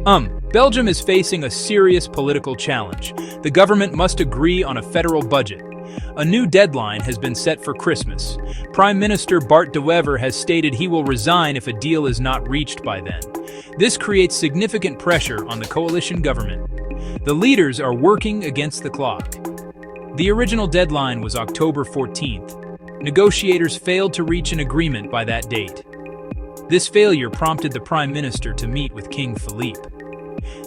Belgium is facing a serious political challenge. The government must agree on a federal budget. A new deadline has been set for Christmas. Prime Minister Bart De Wever has stated he will resign if a deal is not reached by then. This creates significant pressure on the coalition government. The leaders are working against the clock. The original deadline was October 14th. Negotiators failed to reach an agreement by that date. This failure prompted the Prime Minister to meet with King Philippe.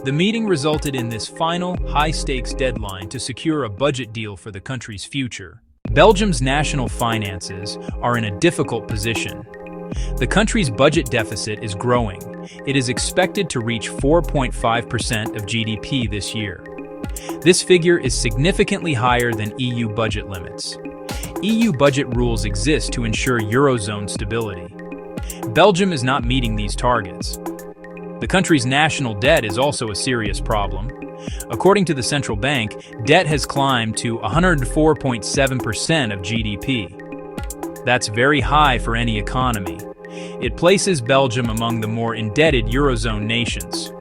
The meeting resulted in this final, high-stakes deadline to secure a budget deal for the country's future. Belgium's national finances are in a difficult position. The country's budget deficit is growing. It is expected to reach 4.5% of GDP this year. This figure is significantly higher than EU budget limits. EU budget rules exist to ensure Eurozone stability. Belgium is not meeting these targets. The country's national debt is also a serious problem. According to the central bank, debt has climbed to 104.7% of GDP. That's very high for any economy. It places Belgium among the more indebted Eurozone nations.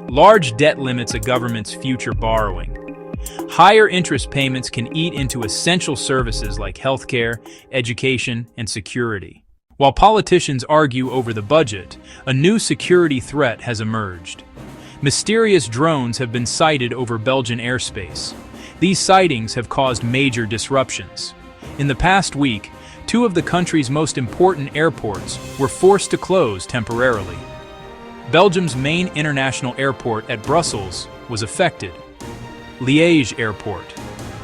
Large debt limits a government's future borrowing. Higher interest payments can eat into essential services like healthcare, education, and security. While politicians argue over the budget, a new security threat has emerged. Mysterious drones have been sighted over Belgian airspace. These sightings have caused major disruptions. In the past week, two of the country's most important airports were forced to close temporarily. Belgium's main international airport at Brussels was affected. Liège Airport,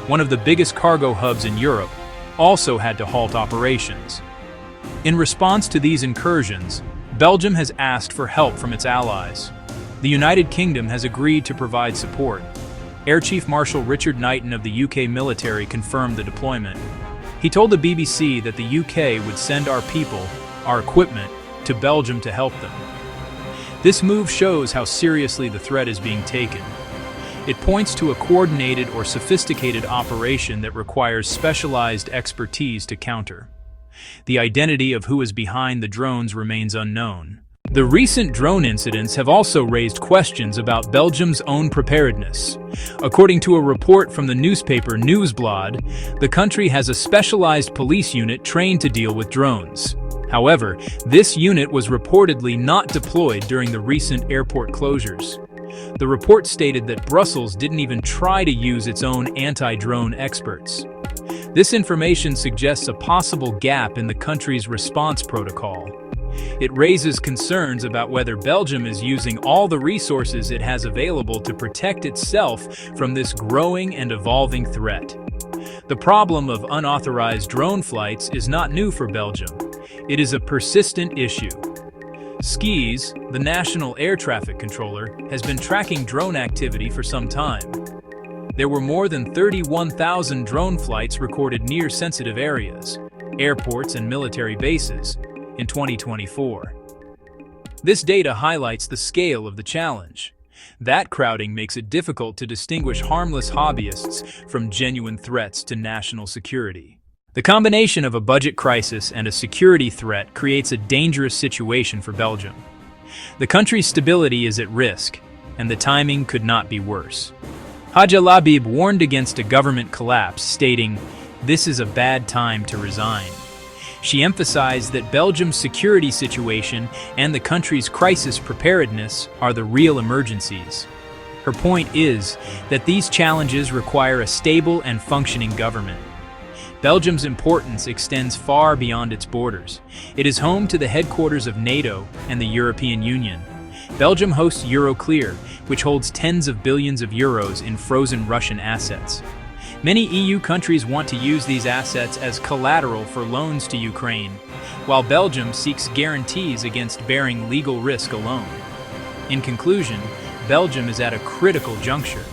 one of the biggest cargo hubs in Europe, also had to halt operations. In response to these incursions, Belgium has asked for help from its allies. The United Kingdom has agreed to provide support. Air Chief Marshal Richard Knighton of the UK military confirmed the deployment. He told the BBC that the UK would send our people, our equipment, to Belgium to help them. This move shows how seriously the threat is being taken. It points to a coordinated or sophisticated operation that requires specialized expertise to counter. The identity of who is behind the drones remains unknown. The recent drone incidents have also raised questions about Belgium's own preparedness. According to a report from the newspaper Nieuwsblad, the country has a specialized police unit trained to deal with drones. However, this unit was reportedly not deployed during the recent airport closures. The report stated that Brussels didn't even try to use its own anti-drone experts. This information suggests a possible gap in the country's response protocol. It raises concerns about whether Belgium is using all the resources it has available to protect itself from this growing and evolving threat. The problem of unauthorized drone flights is not new for Belgium. It is a persistent issue. SKIS, the National Air Traffic Controller, has been tracking drone activity for some time. There were more than 31,000 drone flights recorded near sensitive areas, airports and military bases, in 2024. This data highlights the scale of the challenge. That crowding makes it difficult to distinguish harmless hobbyists from genuine threats to national security. The combination of a budget crisis and a security threat creates a dangerous situation for Belgium. The country's stability is at risk, and the timing could not be worse. Hadja Labib warned against a government collapse, stating, "This is a bad time to resign." She emphasized that Belgium's security situation and the country's crisis preparedness are the real emergencies. Her point is that these challenges require a stable and functioning government. Belgium's importance extends far beyond its borders. It is home to the headquarters of NATO and the European Union. Belgium hosts Euroclear, which holds tens of billions of euros in frozen Russian assets. Many EU countries want to use these assets as collateral for loans to Ukraine, while Belgium seeks guarantees against bearing legal risk alone. In conclusion, Belgium is at a critical juncture.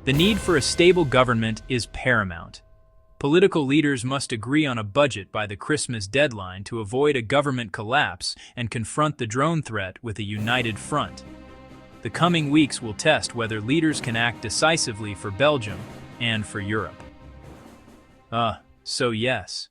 The need for a stable government is paramount. Political leaders must agree on a budget by the Christmas deadline to avoid a government collapse and confront the drone threat with a united front. The coming weeks will test whether leaders can act decisively for Belgium and for Europe. So yes,